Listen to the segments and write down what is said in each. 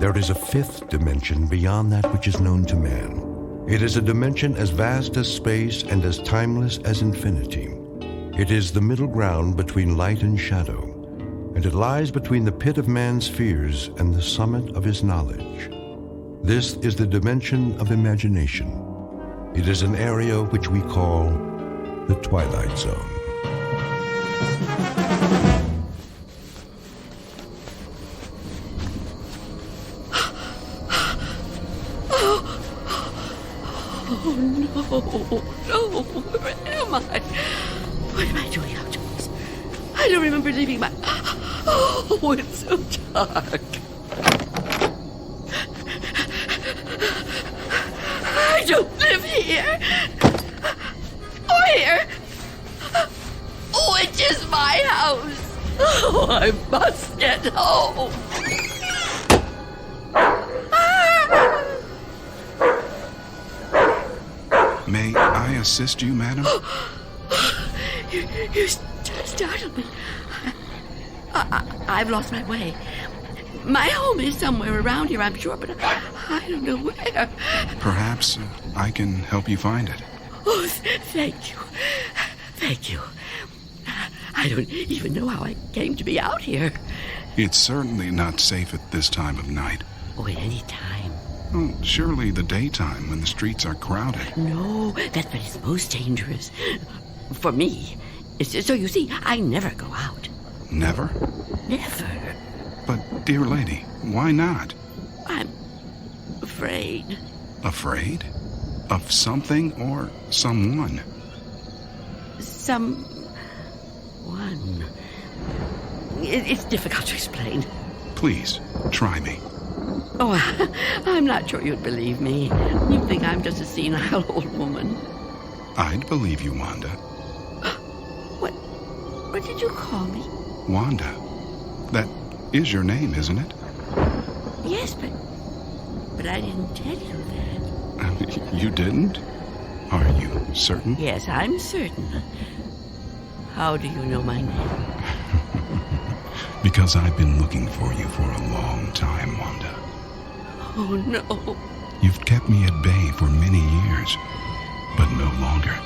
There is a fifth dimension beyond that which is known to man. It is a dimension as vast as space and as timeless as infinity. It is the middle ground between light and shadow, and it lies between the pit of man's fears and the summit of his knowledge. This is the dimension of imagination. It is an area which we call the Twilight Zone. Oh, no, where am I? What am I doing outdoors? I don't remember leaving my... Oh, it's so dark. I don't live here. Or here. Which is my house. Oh, I must get home. May I assist you, madam? You startled me. I've lost my way. My home is somewhere around here, I'm sure, but I don't know where. Perhaps I can help you find it. Oh, thank you. Thank you. I don't even know how I came to be out here. It's certainly not safe at this time of night. Oh, at any time. Well, surely the daytime when the streets are crowded. No, that's when it's most dangerous. For me. So you see, I never go out. Never? Never. But, dear lady, why not? I'm afraid. Afraid? Of something or someone? Someone. It's difficult to explain. Please, try me. Oh, I'm not sure you'd believe me. You think I'm just a senile old woman. I'd believe you, Wanda. What did you call me? Wanda. That is your name, isn't it? Yes, but I didn't tell you that. You didn't? Are you certain? Yes, I'm certain. How do you know my name? Because I've been looking for you for a long time, Wanda. Oh, no. You've kept me at bay for many years, but no longer.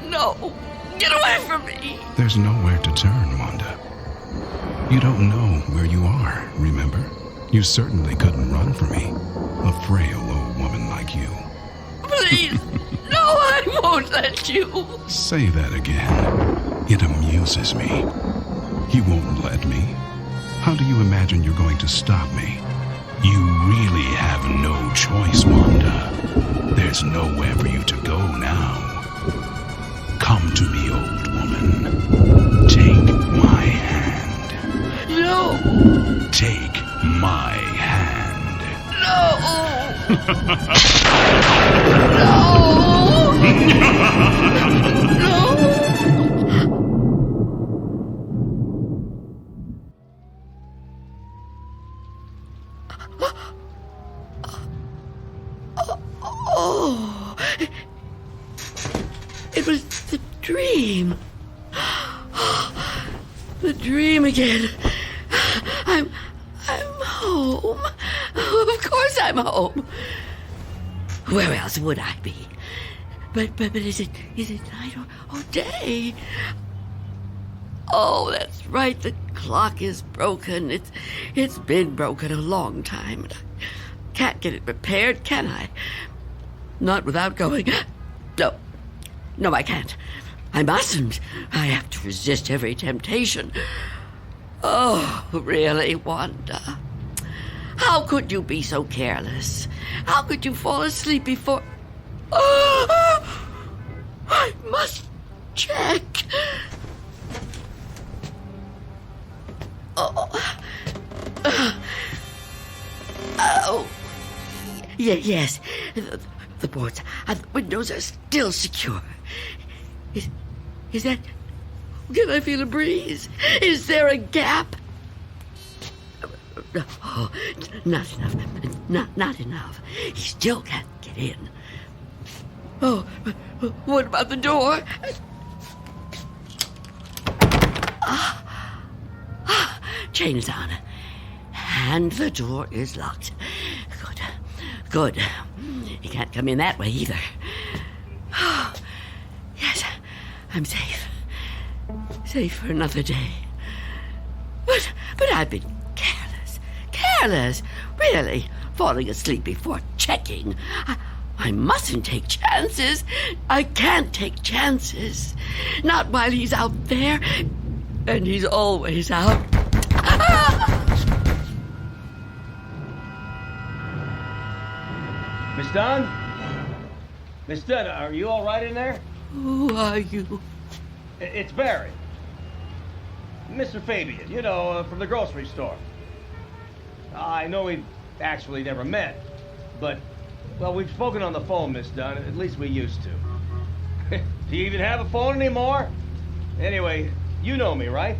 No. Get away from me. There's nowhere to turn, Wanda. You don't know where you are, remember? You certainly couldn't run from me, a frail old woman like you. Please. No, I won't let you. Say that again. It amuses me. You won't let me? How do you imagine you're going to stop me? You really have no choice, Wanda. There's nowhere for you to go now. Come to me, old woman. Take my hand. No. Take my hand. No. No. No. Oh, it was the dream. The dream again. I'm home. Of course I'm home. Where else would I be? But is it night or day? Oh, that's right. The clock is broken. It's been broken a long time. Can't get it repaired, can I? Not without going... No, I can't. I mustn't. I have to resist every temptation. Oh, really, Wanda? How could you be so careless? How could you fall asleep before... Oh, I must check. Yes. The boards and the windows are still secure. Is that... Can I feel a breeze? Is there a gap? Oh, not enough. Not enough. He still can't get in. Oh, what about the door? Chain is on. And the door is locked. Good. Good. He can't come in that way either. Oh, yes, I'm safe. Safe for another day. But I've been careless. Really, falling asleep before checking. I mustn't take chances. I can't take chances. Not while he's out there. And he's always out. Miss Dunn? Miss Dunn, are you all right in there? Who are you? It's Barry. Mr. Fabian, you know, from the grocery store. I know we've actually never met, but, well, we've spoken on the phone, Miss Dunn. At least we used to. Do you even have a phone anymore? Anyway, you know me, right?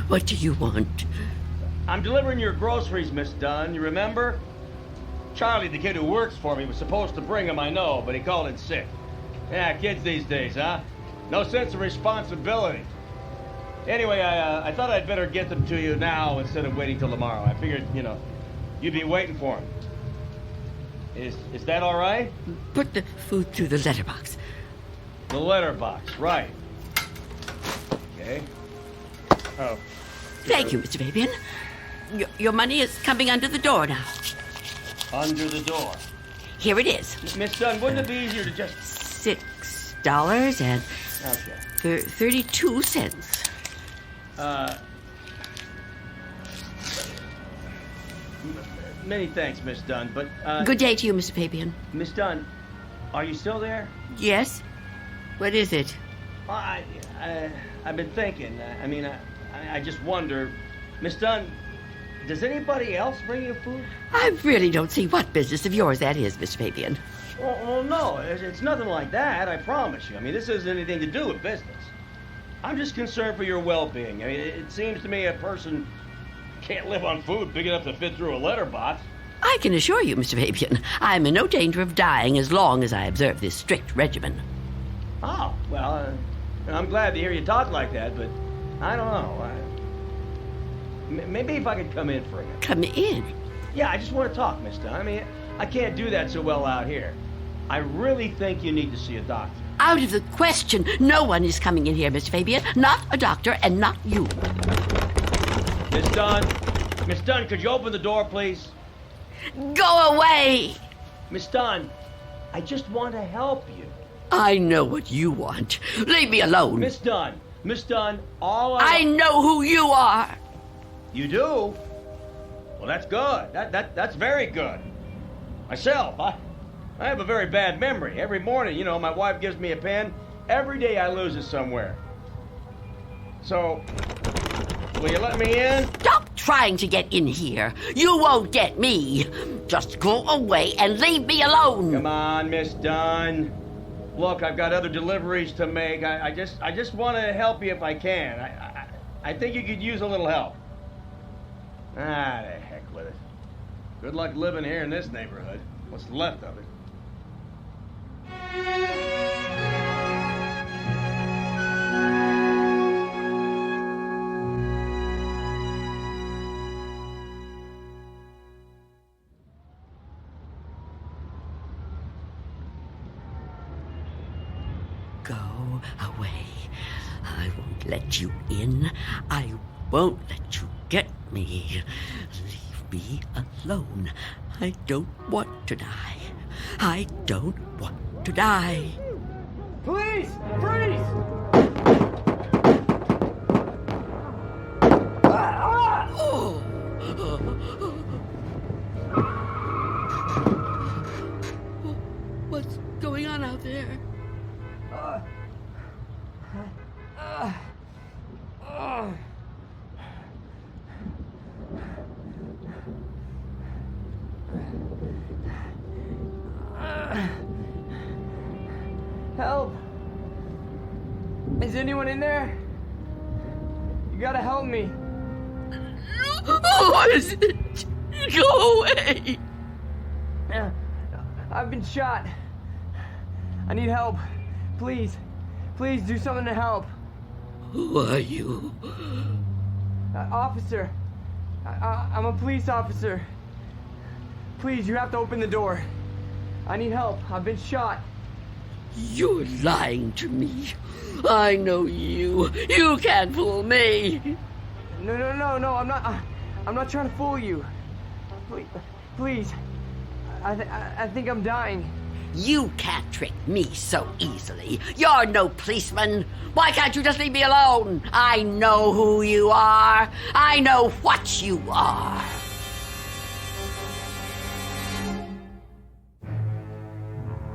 What do you want? I'm delivering your groceries, Miss Dunn. You remember? Charlie, the kid who works for me, was supposed to bring them, I know, but he called in sick. Yeah, kids these days, huh? No sense of responsibility. Anyway, I thought I'd better get them to you now instead of waiting till tomorrow. I figured, you know, you'd be waiting for them. Is that all right? Put the food through the letterbox. The letterbox, right. Okay. Oh. Thank you, Mr. Fabian. Your money is coming under the door now. Under the door. Here it is. Miss Dunn, wouldn't it be easier to just... $6 and Okay. 32 cents. Many thanks, Miss Dunn, but, Good day to you, Mr. Fabian. Miss Dunn, are you still there? Yes? What is it? I've been thinking. I just wonder, Miss Dunn, does anybody else bring you food? I really don't see what business of yours that is, Mr. Fabian. Well, no, it's nothing like that, I promise you. I mean, this has anything to do with business. I'm just concerned for your well-being. I mean, it seems to me a person can't live on food big enough to fit through a letterbox. I can assure you, Mr. Fabian, I'm in no danger of dying as long as I observe this strict regimen. Oh, well, I'm glad to hear you talk like that, but I don't know. Maybe if I could come in for a minute. Come in? Yeah, I just want to talk, Miss Dunn. I mean, I can't do that so well out here. I really think you need to see a doctor. Out of the question. No one is coming in here, Mr. Fabian. Not a doctor and not you. Miss Dunn, could you open the door, please? Go away! Miss Dunn, I just want to help you. I know what you want. Leave me alone. Miss Dunn, I know who you are. You do? Well, that's good. That's very good. Myself, I have a very bad memory. Every morning, you know, my wife gives me a pen. Every day I lose it somewhere. So, will you let me in? Stop trying to get in here. You won't get me. Just go away and leave me alone. Come on, Miss Dunn. Look, I've got other deliveries to make. I just want to help you if I can. I think you could use a little help. Ah, the heck with it. Good luck living here in this neighborhood. What's left of it. Go away. I won't let you in. I won't let you get me. Leave me alone. I don't want to die. I don't want to die. Please! Freeze! Oh. What's going on out there? Help! Is anyone in there? You gotta help me. What is it? Go away! I've been shot. I need help. Please. Please do something to help. Who are you? Officer. I'm a police officer. Please, you have to open the door. I need help. I've been shot. You're lying to me. I know you. You can't fool me. No, I'm not trying to fool you. Please. I think I'm dying. You can't trick me so easily. You're no policeman. Why can't you just leave me alone? I know who you are. I know what you are.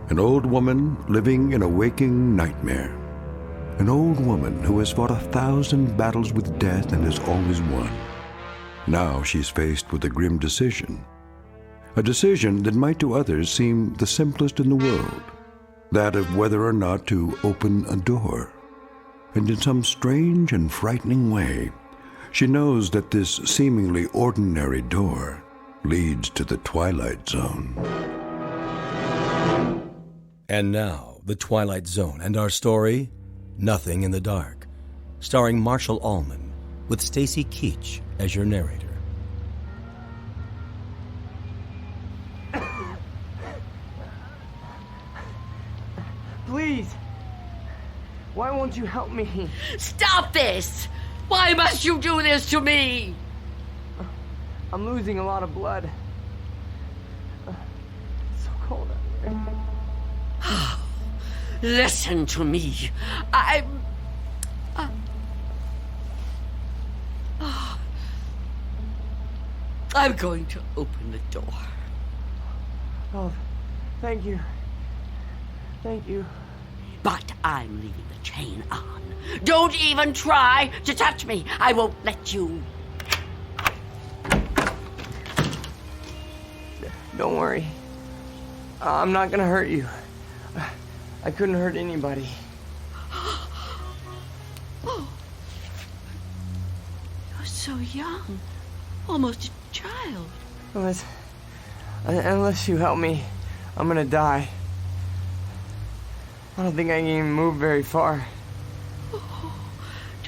An old woman living in a waking nightmare. An old woman who has fought 1,000 battles with death and has always won. Now she's faced with a grim decision. A decision that might to others seem the simplest in the world. That of whether or not to open a door. And in some strange and frightening way, she knows that this seemingly ordinary door leads to the Twilight Zone. And now, The Twilight Zone and our story, Nothing in the Dark, starring Marshall Allman, with Stacy Keach as your narrator. Please. Why won't you help me? Stop this! Why must you do this to me? I'm losing a lot of blood. It's so cold out here. Listen to me. I'm going to open the door. Oh, thank you. Thank you. But I'm leaving the chain on. Don't even try to touch me. I won't let you. Don't worry. I'm not gonna hurt you. I couldn't hurt anybody. Oh. You're so young. Almost a child. Unless you help me, I'm gonna die. I don't think I can even move very far. Oh,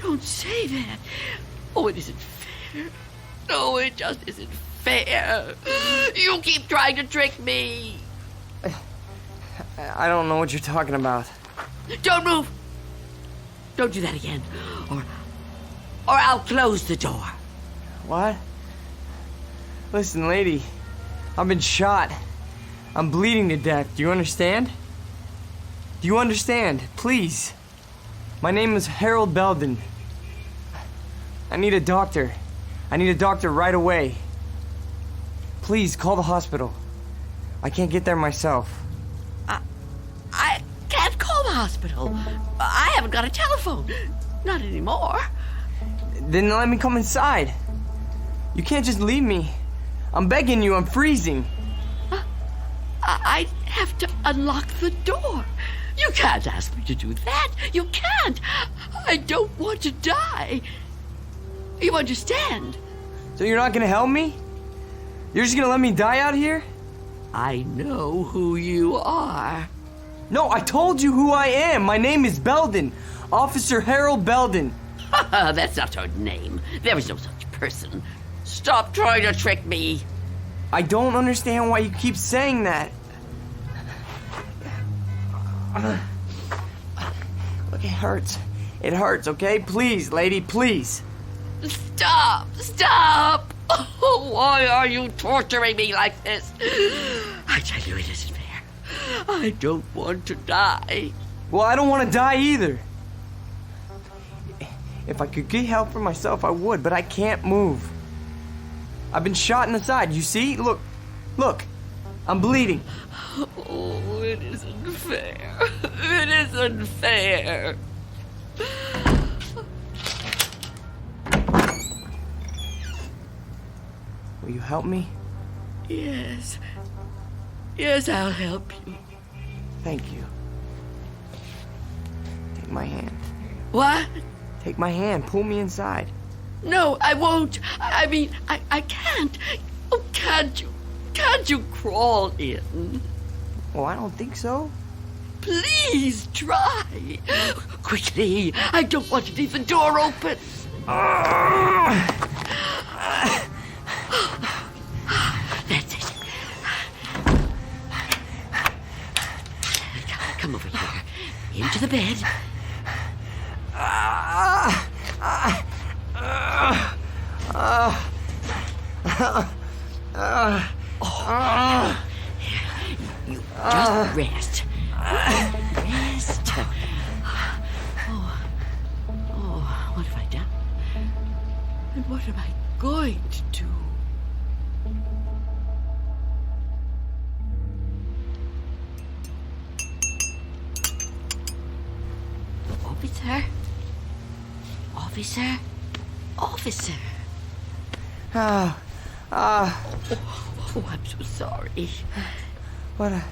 don't say that. Oh, it isn't fair. No, it just isn't fair. You keep trying to trick me. I don't know what you're talking about. Don't move. Don't do that again. Or I'll close the door. What? Listen, lady. I've been shot. I'm bleeding to death. Do you understand? Do you understand? Please. My name is Harold Belden. I need a doctor. I need a doctor right away. Please, call the hospital. I can't get there myself. I can't call the hospital. I haven't got a telephone. Not anymore. Then let me come inside. You can't just leave me. I'm begging you, I'm freezing. I have to unlock the door. You can't ask me to do that. You can't. I don't want to die. You understand? So you're not gonna help me? You're just gonna let me die out here? I know who you are. No, I told you who I am. My name is Belden. Officer Harold Belden. That's not her name. There is no such person. Stop trying to trick me. I don't understand why you keep saying that. Look, it hurts. It hurts, okay? Please, lady, please. Stop! Stop! Oh, why are you torturing me like this? I tell you, it isn't fair. I don't want to die. Well, I don't want to die either. If I could get help for myself, I would, but I can't move. I've been shot in the side, you see? Look. I'm bleeding. Oh, it isn't fair. It isn't fair. Will you help me? Yes. Yes, I'll help you. Thank you. Take my hand. What? Take my hand. Pull me inside. No, I won't. I mean, I can't. Oh, can't you? Can't you crawl in? Well, I don't think so. Please try. Quickly. I don't want to leave the door open. are. Into the bed. You just rest. Rest. Oh, what have I done? And what am I going to do? Officer? Officer? Officer? Oh, Oh, I'm so sorry. what a...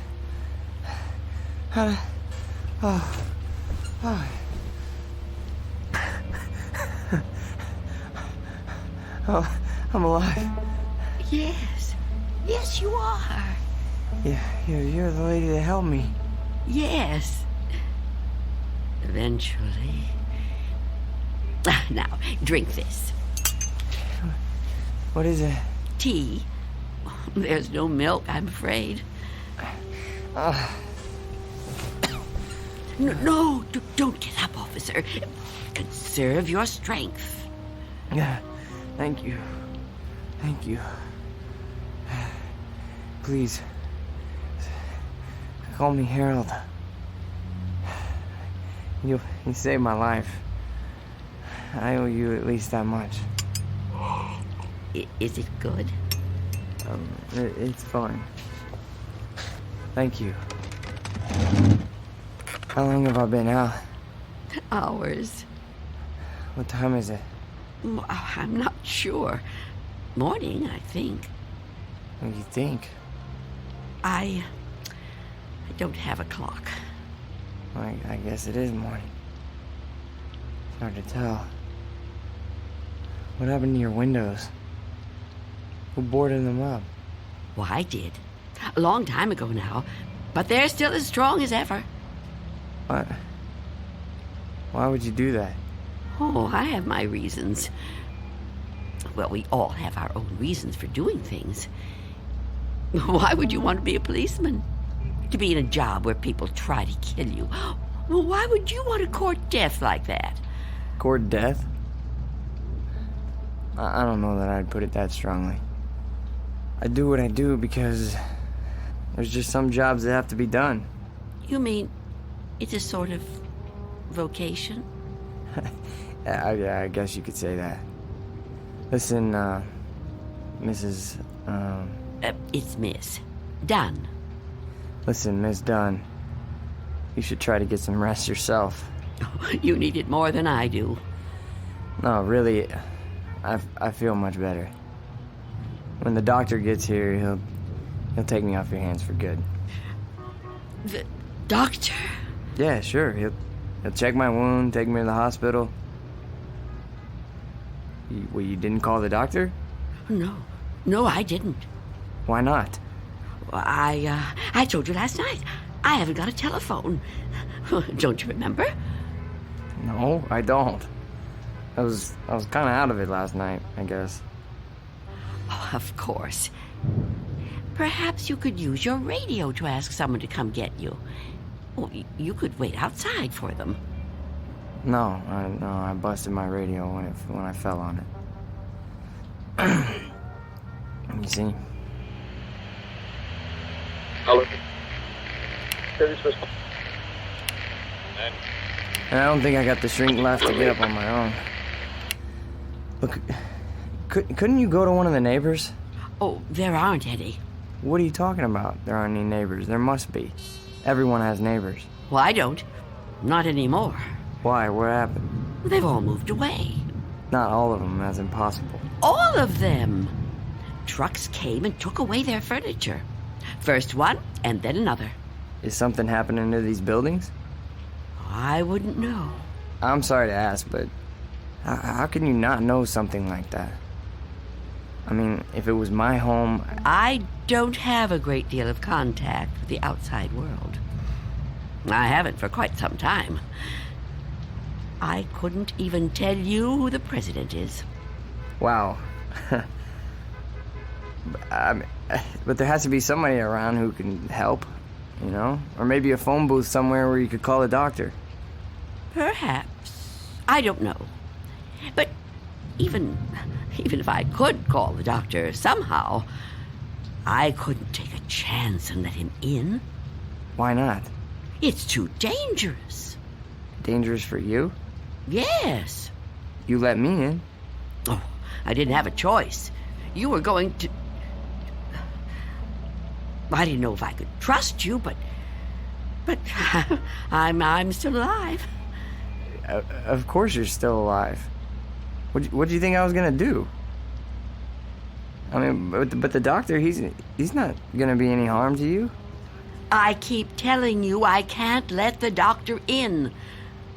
Oh, I'm alive. Yes. Yes, you are. Yeah, you're the lady that helped me. Yes. Eventually. Now, drink this. What is it? Tea. There's no milk, I'm afraid. No, don't get up, officer. Conserve your strength. Yeah, thank you. Thank you. Please, call me Harold. You saved my life. I owe you at least that much. Is it good? It's fine. Thank you. How long have I been out? Hours. What time is it? I'm not sure. Morning, I think. What do you think? I don't have a clock. I guess it is morning. It's hard to tell. What happened to your windows? Who boarded them up? Well, I did. A long time ago now. But they're still as strong as ever. What? Why would you do that? Oh, I have my reasons. Well, we all have our own reasons for doing things. Why would you want to be a policeman? To be in a job where people try to kill you? Well, why would you want to court death like that? Court death? I don't know that I'd put it that strongly. I do what I do because there's just some jobs that have to be done. You mean it's a sort of vocation? Yeah, I guess you could say that. Listen, Mrs. It's Miss Dunn. Listen, Miss Dunn. You should try to get some rest yourself. You need it more than I do. No, really, I feel much better. When the doctor gets here, he'll take me off your hands for good. The doctor? Yeah, sure. He'll check my wound, take me to the hospital. You didn't call the doctor? No, I didn't. Why not? I told you last night. I haven't got a telephone. Don't you remember? No, I don't. I was kind of out of it last night, I guess. Oh, of course. Perhaps you could use your radio to ask someone to come get you. Oh, you could wait outside for them. No, I busted my radio when I fell on it. You see? And I don't think I got the strength left to get up on my own. Look, couldn't you go to one of the neighbors? Oh, there aren't any. What are you talking about? There aren't any neighbors. There must be. Everyone has neighbors. Well, I don't. Not anymore. Why? What happened? They've all moved away. Not all of them. That's impossible. All of them. Trucks came and took away their furniture. First one, and then another. Is something happening to these buildings? I wouldn't know. I'm sorry to ask, but how can you not know something like that? I mean, if it was my home... I don't have a great deal of contact with the outside world. I haven't for quite some time. I couldn't even tell you who the president is. Wow. But there has to be somebody around who can help. you know? Or maybe a phone booth somewhere where you could call a doctor. Perhaps. I don't know. But even if I could call the doctor somehow, I couldn't take a chance and let him in. Why not? It's too dangerous. Dangerous for you? Yes. You let me in. Oh, I didn't have a choice. You were going to... I didn't know if I could trust you, but I'm still alive. Of course you're still alive. What do you think I was gonna do? I mean, but the doctor, he's not gonna be any harm to you. I keep telling you I can't let the doctor in.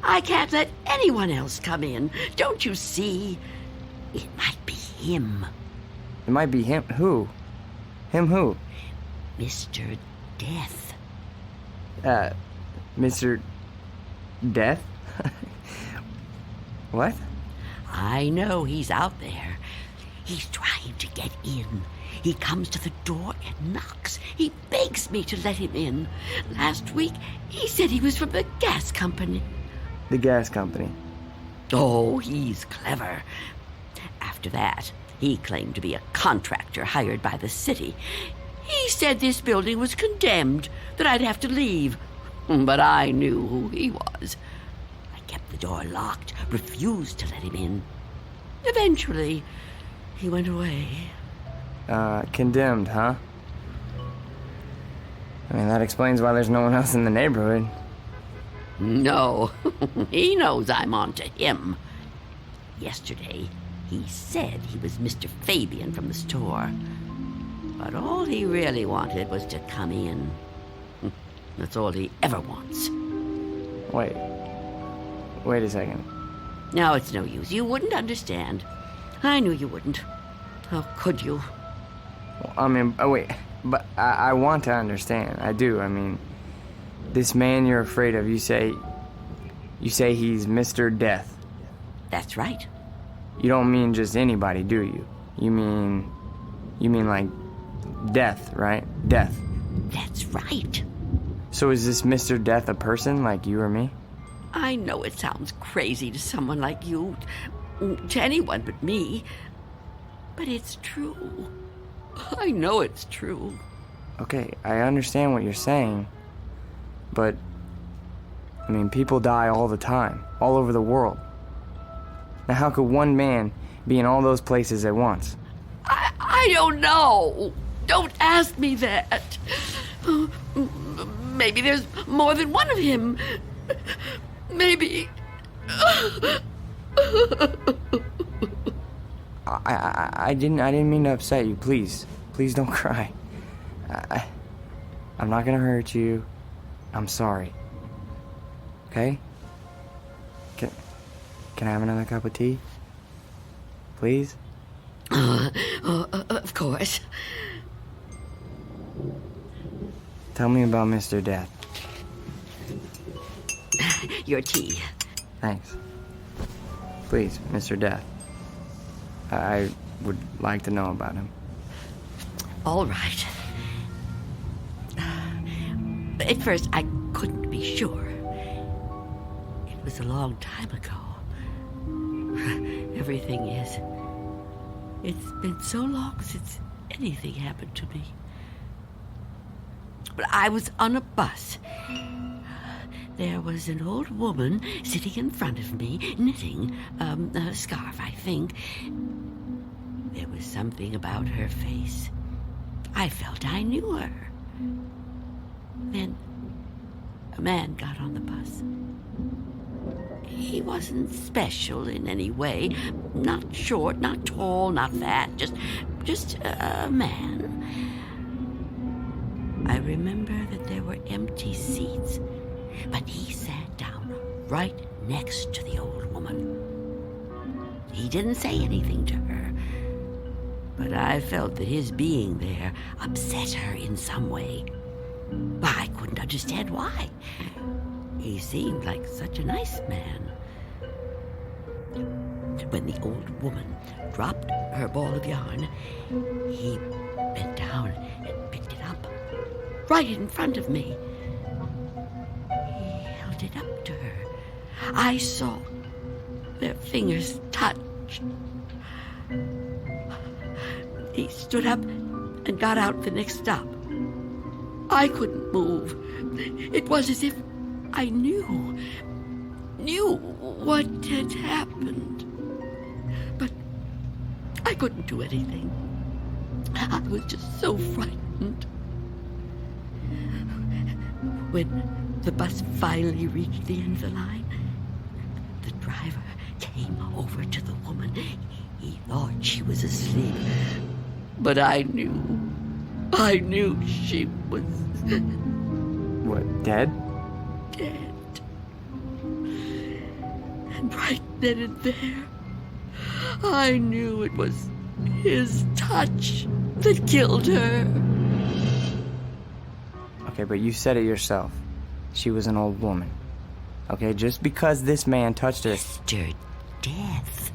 I can't let anyone else come in. Don't you see? It might be him. It might be him. Who? Him who? Mr. Death. Mr. Death? What? I know he's out there. He's trying to get in. He comes to the door and knocks. He begs me to let him in. Last week, he said he was from the gas company. The gas company? Oh, he's clever. After that, he claimed to be a contractor hired by the city. He said this building was condemned, that I'd have to leave. But I knew who he was. I kept the door locked, refused to let him in. Eventually, he went away. Condemned, huh? I mean, that explains why there's no one else in the neighborhood. No, he knows I'm on to him. Yesterday, he said he was Mr. Fabian from the store. But all he really wanted was to come in. That's all he ever wants. Wait a second. No, it's no use. You wouldn't understand. I knew you wouldn't. How could you? Well, I mean, wait, but I want to understand. I do. I mean, this man you're afraid of, you say he's Mr. Death. That's right. You don't mean just anybody, do you? You mean like death, right? Death. That's right. So is this Mr. Death a person like you or me? I know it sounds crazy to someone like you, to anyone but me, but it's true. I know it's true. Okay, I understand what you're saying, but, I mean, people die all the time, all over the world. Now, how could one man be in all those places at once? I don't know. Don't ask me that. Maybe there's more than one of him. Maybe. I didn't mean to upset you. Please don't cry. I'm not gonna hurt you. I'm sorry. Okay? Can I have another cup of tea? Please? Of course. Tell me about Mr. Death. Your tea. Thanks. Please, Mr. Death. I would like to know about him. All right. At first, I couldn't be sure. It was a long time ago. Everything is. It's been so long since anything happened to me. But I was on a bus. There was an old woman sitting in front of me, knitting a scarf, I think. There was something about her face. I felt I knew her. Then a man got on the bus. He wasn't special in any way. Not short, not tall, not fat. Just a man. I remember that there were empty seats, but he sat down right next to the old woman. He didn't say anything to her, but I felt that his being there upset her in some way. But I couldn't understand why. He seemed like such a nice man. When the old woman dropped her ball of yarn, he bent down and picked it up right in front of me. spoke to her. I saw their fingers touch. He stood up and got out the next stop. I couldn't move. It was as if I knew what had happened. But I couldn't do anything. I was just so frightened. When the bus finally reached the end of the line, the driver came over to the woman. He thought she was asleep, but I knew she was... What, dead? Dead. And right then and there, I knew it was his touch that killed her. Okay, but you said it yourself. She was an old woman. Okay, just because this man touched her... Mr. Death.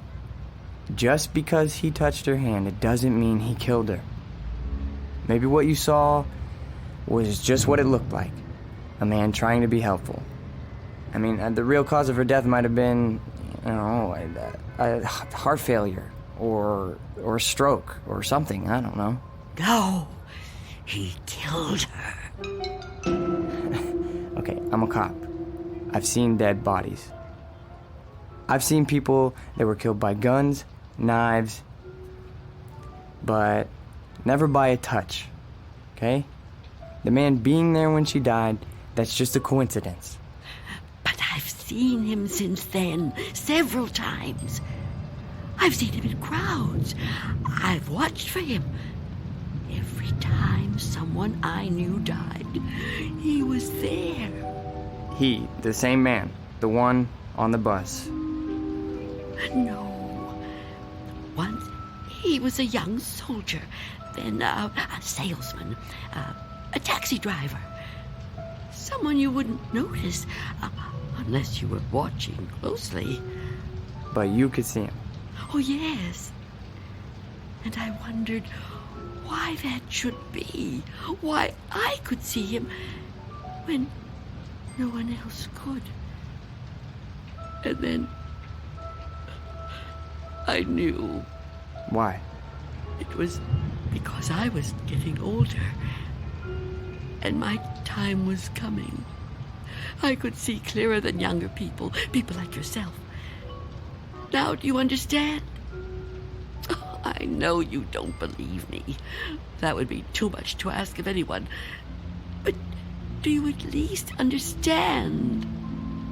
Just because he touched her hand, it doesn't mean he killed her. Maybe what you saw was just what it looked like. A man trying to be helpful. I mean, the real cause of her death might have been, a heart failure or a stroke or something. I don't know. No, he killed her. Okay, I'm a cop. I've seen dead bodies. I've seen people that were killed by guns, knives, but never by a touch, okay? The man being there when she died, that's just a coincidence. But I've seen him since then, several times. I've seen him in crowds. I've watched for him. Every time someone I knew died, he was there. He, the same man, the one on the bus. No. Once he was a young soldier, then a salesman, a taxi driver. Someone you wouldn't notice unless you were watching closely. But you could see him. Oh, yes. And I wondered why that should be. Why I could see him when no one else could. And then I knew. Why? It was because I was getting older. And my time was coming. I could see clearer than younger people like yourself. Now do you understand? Oh, I know you don't believe me. That would be too much to ask of anyone. But do you at least understand?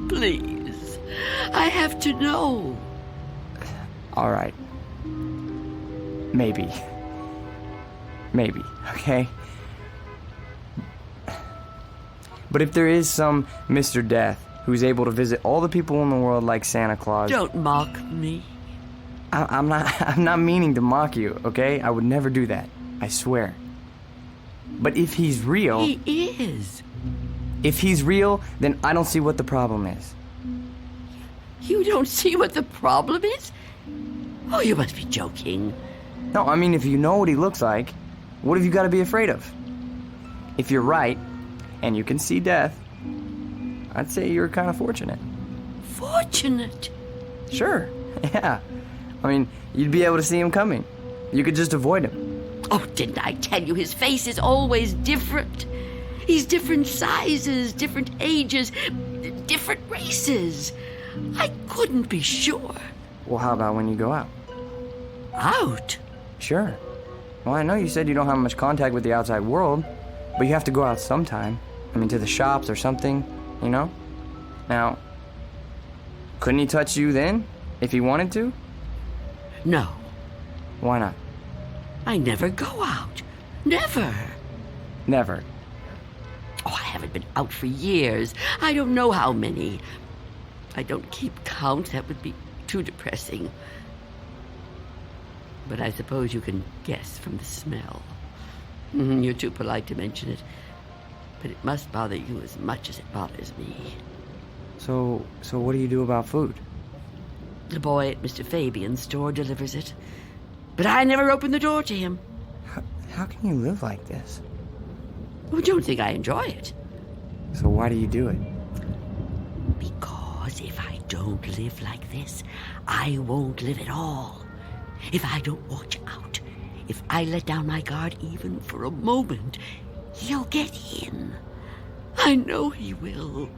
Please. I have to know. All right. Maybe, okay? But if there is some Mr. Death who's able to visit all the people in the world like Santa Claus... Don't mock me. I'm not meaning to mock you, okay? I would never do that. I swear. But if he's real... He is. If he's real, then I don't see what the problem is. You don't see what the problem is? Oh, you must be joking. No, I mean, if you know what he looks like, what have you got to be afraid of? If you're right, and you can see death, I'd say you're kind of fortunate. Fortunate? Sure, yeah. I mean, you'd be able to see him coming. You could just avoid him. Oh, didn't I tell you his face is always different? He's different sizes, different ages, different races. I couldn't be sure. Well, how about when you go out? Out? Sure. Well, I know you said you don't have much contact with the outside world, but you have to go out sometime. I mean, to the shops or something, you know? Now, couldn't he touch you then, if he wanted to? No. Why not? I never go out. Never. Never. Oh, I haven't been out for years. I don't know how many. I don't keep count. That would be too depressing. But I suppose you can guess from the smell. You're too polite to mention it. But it must bother you as much as it bothers me. So what do you do about food? The boy at Mr. Fabian's store delivers it. But I never open the door to him. How can you live like this? Oh, don't think I enjoy it. So why do you do it? Because Because if I don't live like this, I won't live at all. If I don't watch out, if I let down my guard even for a moment, he'll get in. I know he will.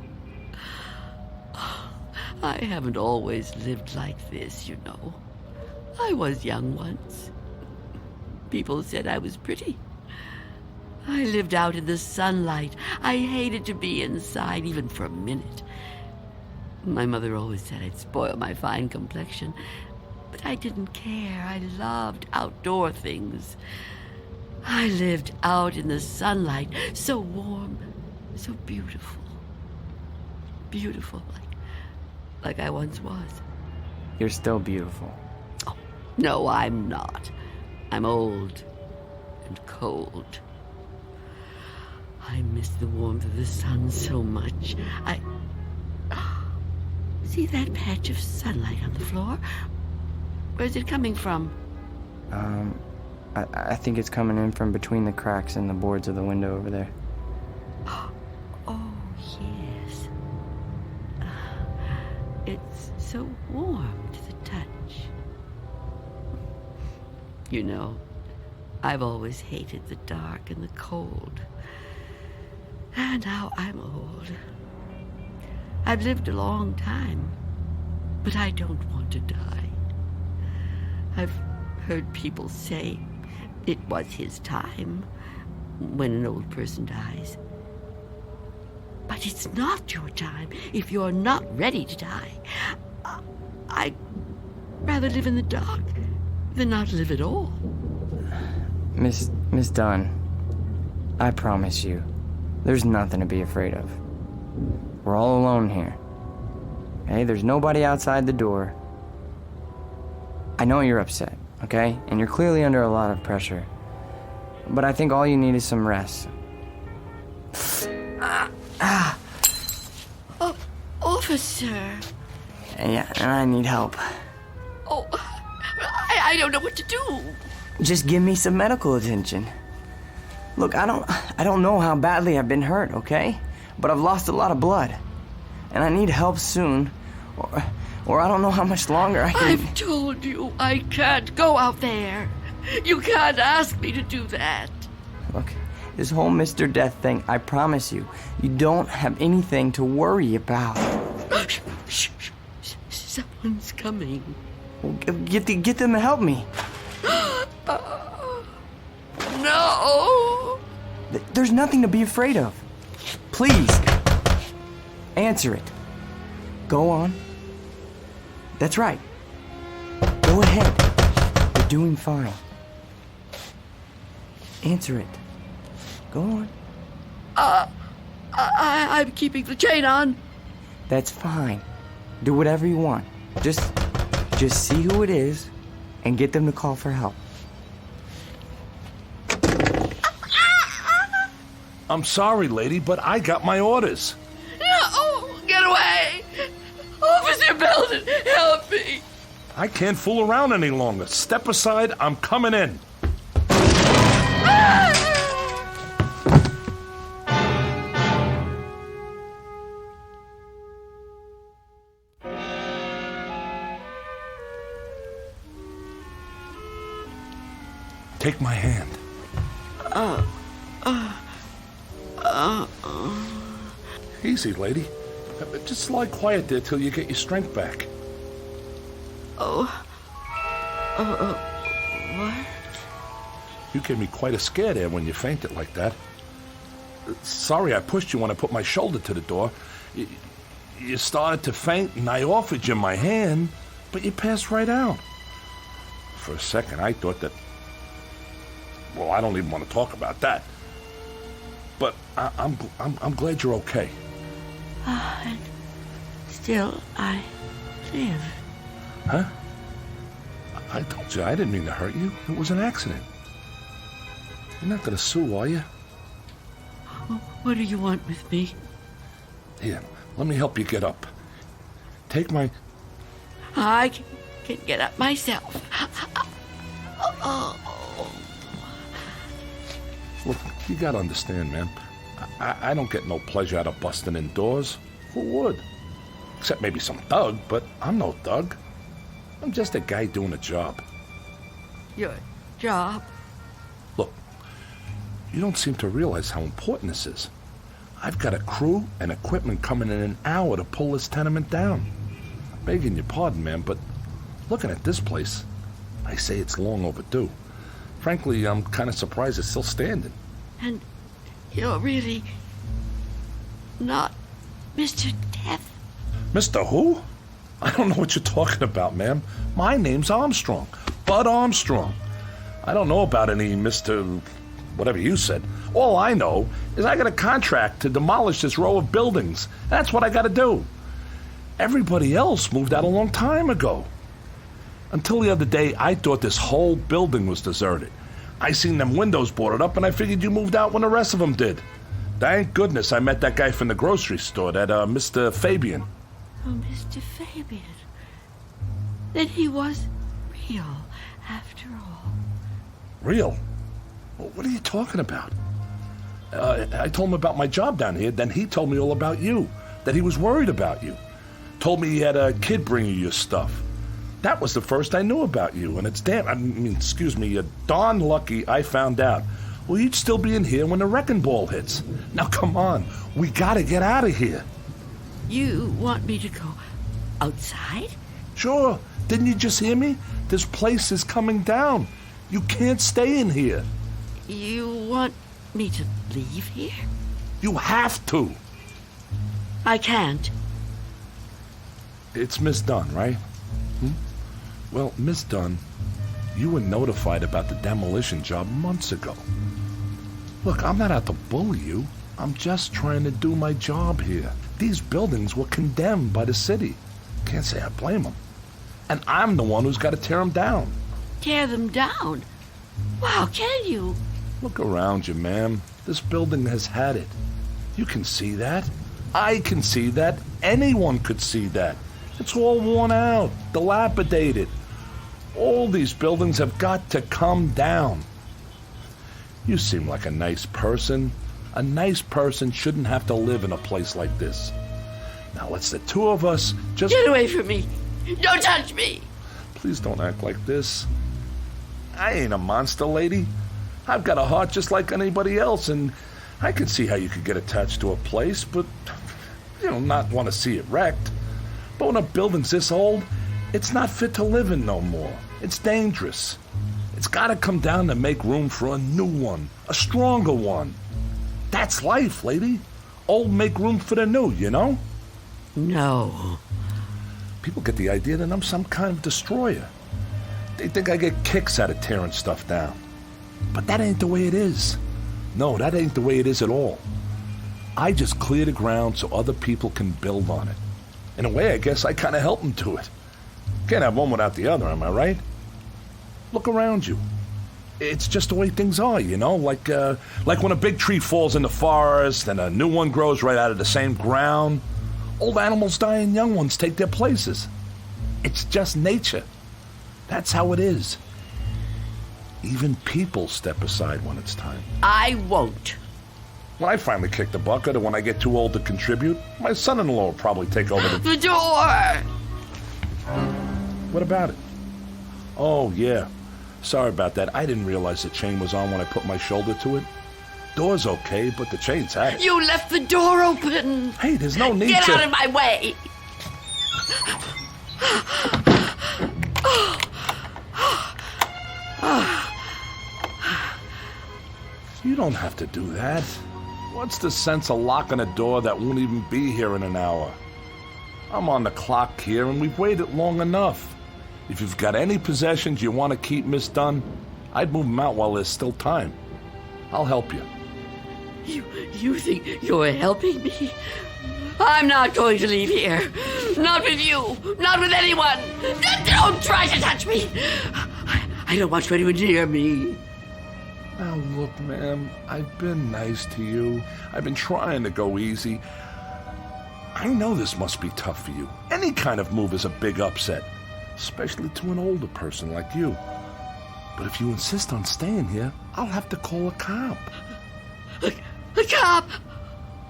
I haven't always lived like this, you know. I was young once. People said I was pretty. I lived out in the sunlight. I hated to be inside, even for a minute. My mother always said I'd spoil my fine complexion, but I didn't care. I loved outdoor things. I lived out in the sunlight, so warm, so beautiful. Beautiful, like I once was. You're still beautiful. Oh, no, I'm not. I'm old and cold. I miss the warmth of the sun so much. See that patch of sunlight on the floor? Where's it coming from? I think it's coming in from between the cracks in the boards of the window over there. Oh, yes. It's so warm to the touch. You know, I've always hated the dark and the cold. And now I'm old. I've lived a long time, but I don't want to die. I've heard people say it was his time when an old person dies. But it's not your time if you're not ready to die. I'd rather live in the dark than not live at all. Miss Dunn, I promise you, there's nothing to be afraid of. We're all alone here. Okay, there's nobody outside the door. I know you're upset, okay? And you're clearly under a lot of pressure. But I think all you need is some rest. Officer. Yeah, and I need help. Oh, I don't know what to do. Just give me some medical attention. Look, I don't know how badly I've been hurt, okay? But I've lost a lot of blood. And I need help soon. Or I don't know how much longer I can... I've told you I can't go out there. You can't ask me to do that. Look, this whole Mr. Death thing, I promise you, you don't have anything to worry about. Shh. Someone's coming. Well, get them to help me. No! There's nothing to be afraid of. Please, answer it. Go on. That's right. Go ahead. You're doing fine. Answer it. Go on. I'm keeping the chain on. That's fine. Do whatever you want. Just see who it is and get them to call for help. I'm sorry, lady, but I got my orders. No! Get away! Officer Belden, help me! I can't fool around any longer. Step aside, I'm coming in. Take my hand. Easy, lady. Just lie quiet there till you get your strength back. What? You gave me quite a scare there when you fainted like that. Sorry I pushed you when I put my shoulder to the door. You started to faint and I offered you my hand, but you passed right out. For a second I thought that... Well, I don't even want to talk about that. But I'm glad you're okay. And still, I live. Huh? I told you I didn't mean to hurt you. It was an accident. You're not going to sue, are you? What do you want with me? Here, let me help you get up. Take my... I can get up myself. Look, you gotta understand, man. I don't get no pleasure out of busting indoors. Who would? Except maybe some thug, but I'm no thug. I'm just a guy doing a job. Your job? Look, you don't seem to realize how important this is. I've got a crew and equipment coming in an hour to pull this tenement down. I'm begging your pardon, ma'am, but looking at this place, I say it's long overdue. Frankly, I'm kind of surprised it's still standing. And you're really not Mr. Death? Mr. Who? I don't know what you're talking about, ma'am. My name's Armstrong. Bud Armstrong. I don't know about any Mr. whatever you said. All I know is I got a contract to demolish this row of buildings. That's what I got to do. Everybody else moved out a long time ago. Until the other day, I thought this whole building was deserted. I seen them windows boarded up, and I figured you moved out when the rest of them did. Thank goodness I met that guy from the grocery store, that Mr. Fabian. Oh, Mr. Fabian. Then he was real, after all. Real? Well, what are you talking about? I told him about my job down here, then he told me all about you, that he was worried about you. Told me he had a kid bring you your stuff. That was the first I knew about you, and it's darn lucky I found out. Well, you'd still be in here when the wrecking ball hits. Now, come on. We gotta get out of here. You want me to go outside? Sure. Didn't you just hear me? This place is coming down. You can't stay in here. You want me to leave here? You have to. I can't. It's Miss Dunn, right? Well, Miss Dunn, you were notified about the demolition job months ago. Look, I'm not out to bully you. I'm just trying to do my job here. These buildings were condemned by the city. Can't say I blame them. And I'm the one who's got to tear them down. Tear them down? Wow, can you? Look around you, ma'am. This building has had it. You can see that. I can see that. Anyone could see that. It's all worn out, dilapidated. All these buildings have got to come down. You seem like a nice person. A nice person shouldn't have to live in a place like this. Now let's the two of us just... Get away from me! Don't touch me! Please don't act like this. I ain't a monster, lady. I've got a heart just like anybody else, and I can see how you could get attached to a place, but, not want to see it wrecked. But when a building's this old, it's not fit to live in no more. It's dangerous. It's got to come down to make room for a new one, a stronger one. That's life, lady. Old make room for the new, you know? No. People get the idea that I'm some kind of destroyer. They think I get kicks out of tearing stuff down. But that ain't the way it is. No, that ain't the way it is at all. I just clear the ground so other people can build on it. In a way, I guess I kind of help them to it. Can't have one without the other, am I right? Look around you. It's just the way things are, like when a big tree falls in the forest and a new one grows right out of the same ground. Old animals die and young ones take their places. It's just nature. That's how it is. Even people step aside when it's time. I won't. When I finally kick the bucket, or when I get too old to contribute, my son-in-law will probably take over The door! What about it? Oh, yeah. Sorry about that. I didn't realize the chain was on when I put my shoulder to it. Door's okay, but the chain's had it. You left the door open! Hey, there's no need Get to... out of my way! You don't have to do that. What's the sense of locking a door that won't even be here in an hour? I'm on the clock here, and we've waited long enough. If you've got any possessions you want to keep, Miss Dunn, I'd move them out while there's still time. I'll help you. You think you're helping me? I'm not going to leave here. Not with you. Not with anyone. Don't try to touch me. I don't want anyone near me. Now look, ma'am, I've been nice to you. I've been trying to go easy. I know this must be tough for you. Any kind of move is a big upset, especially to an older person like you. But if you insist on staying here, I'll have to call a cop. A cop?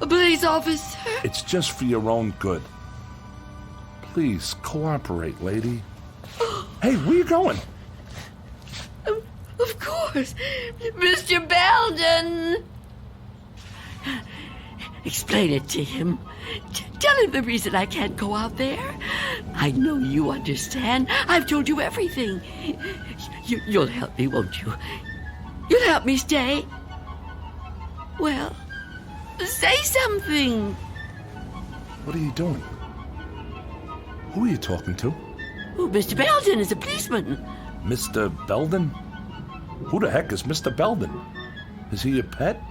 A police officer? It's just for your own good. Please, cooperate, lady. Hey, where you going? Of course, Mr. Belden. Explain it to him. Tell him the reason I can't go out there. I know you understand. I've told you everything. You'll help me, won't you? You'll help me stay. Well, say something. What are you doing? Who are you talking to? Oh, Mr. Belden is a policeman. Mr. Belden? Who the heck is Mr. Belden? Is he your pet?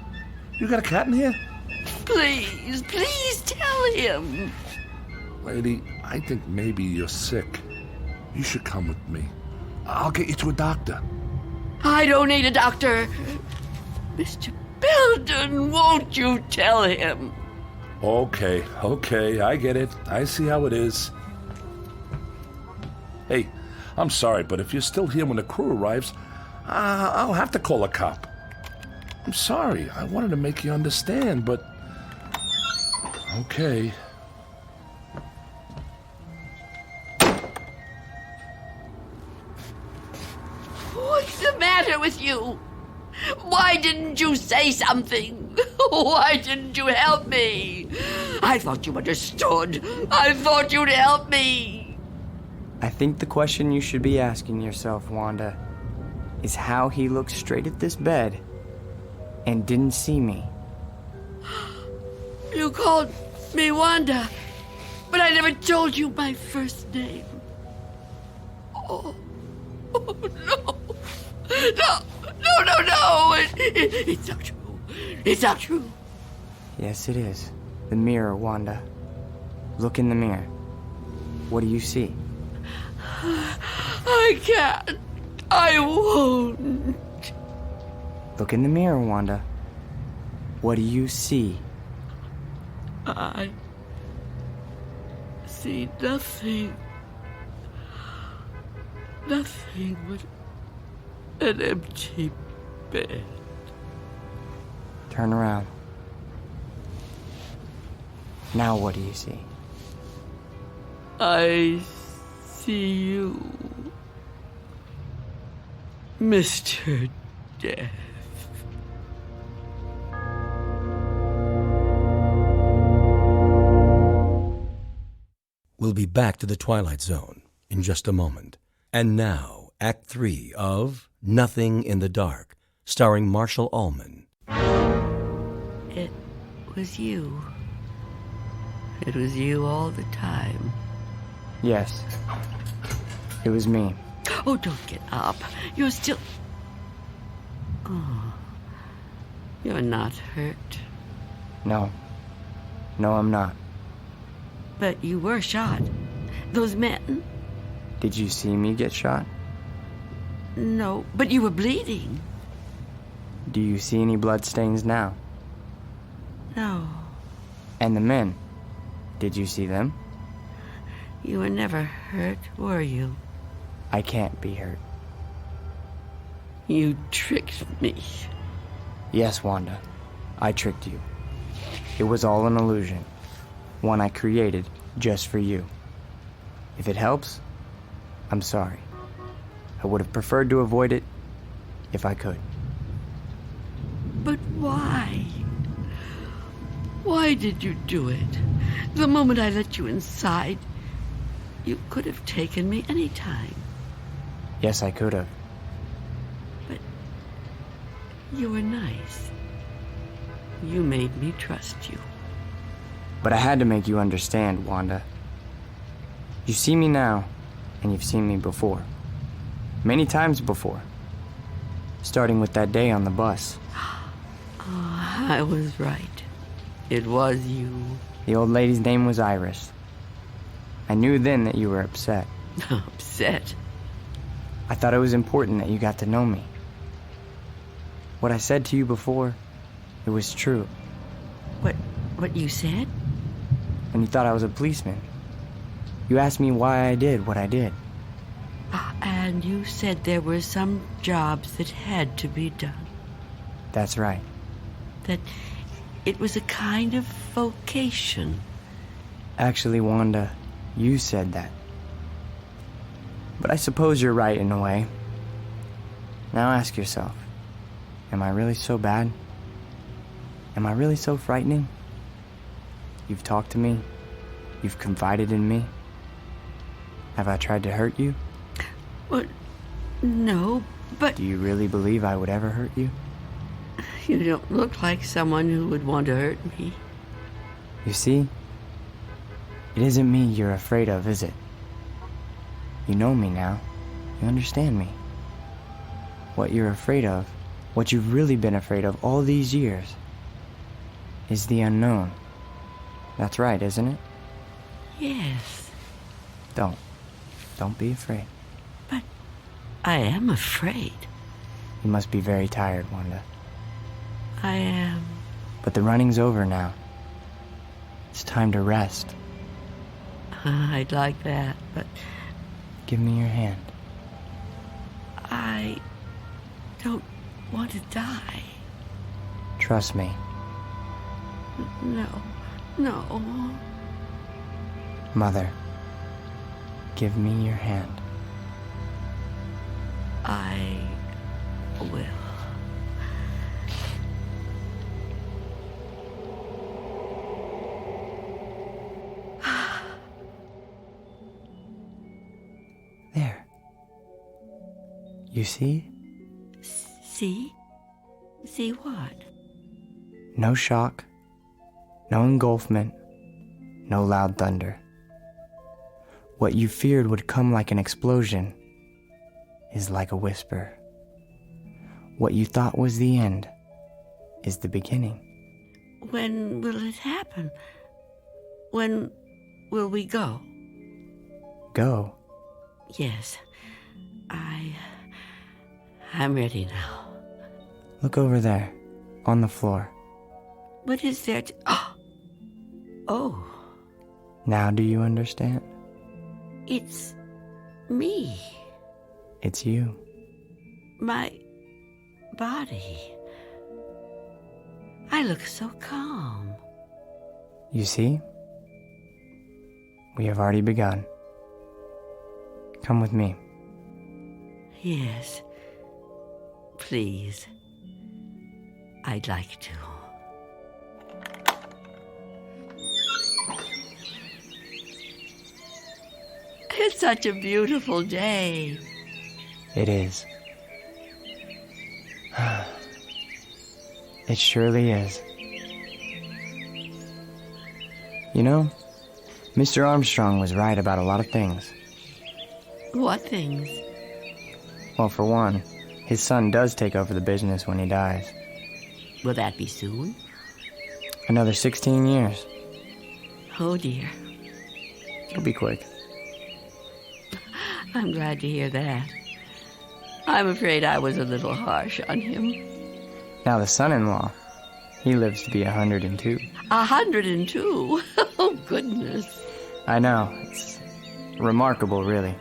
You got a cat in here? Please tell him. Lady, I think maybe you're sick. You should come with me. I'll get you to a doctor. I don't need a doctor. Mr. Belden, won't you tell him? Okay, I get it. I see how it is. Hey, I'm sorry, but if you're still here when the crew arrives, I'll have to call a cop. I'm sorry. I wanted to make you understand, but... Okay. What's the matter with you? Why didn't you say something? Why didn't you help me? I thought you understood. I thought you'd help me. I think the question you should be asking yourself, Wanda, is how he looked straight at this bed and didn't see me. You called me Wanda, but I never told you my first name. Oh no. No. It's not true. It's not true. Yes, it is. The mirror, Wanda. Look in the mirror. What do you see? I can't. I won't. Look in the mirror, Wanda. What do you see? I see nothing. Nothing but an empty bed. Turn around. Now what do you see? I see you, Mr. Death. We'll be back to the Twilight Zone in just a moment. And now, Act 3 of Nothing in the Dark, starring Marshall Allman. It was you. It was you all the time. Yes. It was me. Oh, don't get up. You're still... Oh, you're not hurt. No. No, I'm not. But you were shot. Those men... Did you see me get shot? No, but you were bleeding. Do you see any bloodstains now? No, And the men? Did you see them? you were never hurt, were you? I can't be hurt. You tricked me. Yes, Wanda. I tricked you. It was all an illusion. One I created just for you. If it helps, I'm sorry. I would have preferred to avoid it if I could. But why? Why did you do it? The moment I let you inside, you could have taken me any time. Yes, I could have. But you were nice. You made me trust you. But I had to make you understand, Wanda. You see me now, and you've seen me before. Many times before. Starting with that day on the bus. Oh, I was right. It was you. The old lady's name was Iris. I knew then that you were upset. Upset. I thought it was important that you got to know me. What I said to you before, it was true. What you said? And you thought I was a policeman. You asked me why I did what I did. And you said there were some jobs that had to be done. That's right. That it was a kind of vocation. Actually, Wanda, You said that. But I suppose you're right in a way. Now ask yourself, am I really so bad? Am I really so frightening? You've talked to me. You've confided in me. Have I tried to hurt you? Well, no, but Do you really believe I would ever hurt you? you don't look like someone who would want to hurt me. You see? It isn't me you're afraid of, is it? You know me now. You understand me. What you're afraid of, what you've really been afraid of all these years, is the unknown. That's right, isn't it? Yes, Don't be afraid. but I am afraid. You must be very tired, Wanda. I am. But the running's over now. It's time to rest. I'd like that, but Give me your hand. I don't want to die. Trust me. No. Mother, give me your hand. I will. There. You see? See? See what? No shock, no engulfment, no loud thunder. What you feared would come like an explosion is like a whisper. What you thought was the end is the beginning. When will it happen? When will we go? Go. Yes. I'm ready now. Look over there, on the floor. What is there to... Oh, Now do you understand? it's me. It's you. My body. I look so calm. You see? We have already begun. Come with me. Yes. Please. I'd like to. It's such a beautiful day. It is. It surely is. You know, Mr. Armstrong was right about a lot of things. What things? Well, for one, his son does take over the business when he dies. Will that be soon? Another 16 years. Oh, dear. It'll be quick. I'm glad to hear that. I'm afraid I was a little harsh on him. Now the son-in-law, he lives to be 102. 102? Oh, goodness. I know. It's remarkable, really.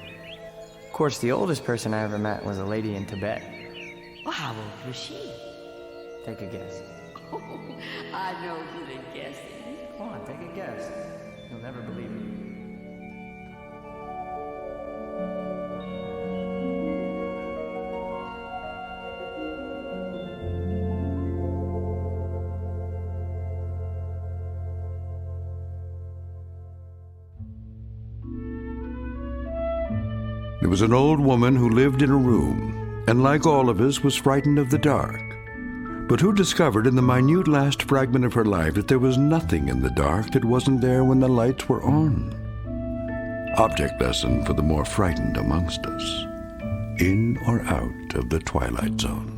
Of course, the oldest person I ever met was a lady in Tibet. Well, how old was she? Take a guess. Oh, I'm no good at guessing. Come on, take a guess. You'll never believe it. There was an old woman who lived in a room, and like all of us, was frightened of the dark. But who discovered in the minute last fragment of her life that there was nothing in the dark that wasn't there when the lights were on? Object lesson for the more frightened amongst us. In or out of the Twilight Zone.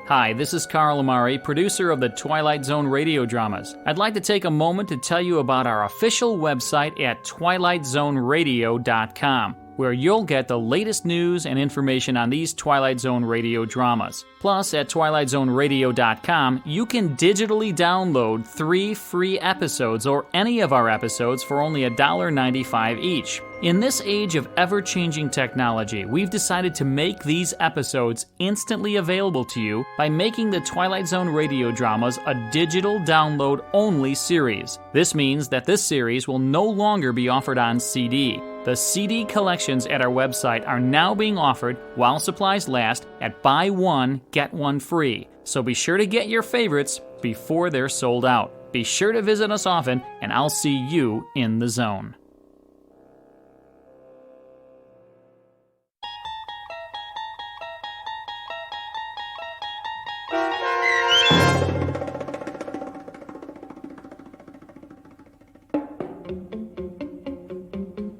Hi, this is Carl Amari, producer of the Twilight Zone radio dramas. I'd like to take a moment to tell you about our official website at twilightzoneradio.com. where you'll get the latest news and information on these Twilight Zone radio dramas. Plus, at twilightzoneradio.com, you can digitally download 3 free episodes or any of our episodes for only $1.95 each. In this age of ever-changing technology, we've decided to make these episodes instantly available to you by making the Twilight Zone radio dramas a digital download-only series. This means that this series will no longer be offered on CD. The CD collections at our website are now being offered while supplies last at buy one, get one free. So be sure to get your favorites before they're sold out. Be sure to visit us often, and I'll see you in the zone.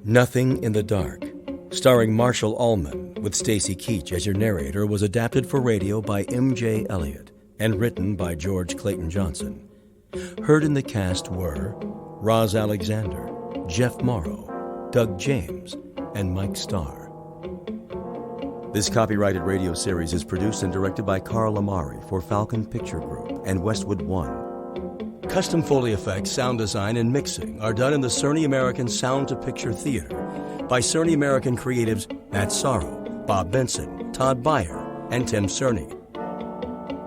Nothing in the Dark, starring Marshall Ullman, with Stacy Keach as your narrator, was adapted for radio by M.J. Elliott and written by George Clayton Johnson. Heard in the cast were Roz Alexander, Jeff Morrow, Doug James, and Mike Starr. This copyrighted radio series is produced and directed by Carl Amari for Falcon Picture Group and Westwood One. Custom Foley effects, sound design, and mixing are done in the Cerny American Sound to Picture Theater by Cerny American creatives Matt Sorrow, Bob Benson, Todd Beyer, and Tim Cerny.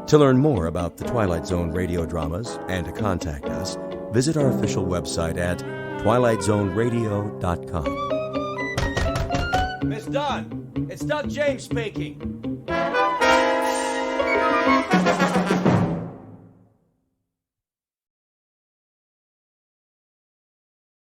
To learn more about the Twilight Zone radio dramas and to contact us, visit our official website at twilightzoneradio.com. Miss Dunn, it's Doug James speaking.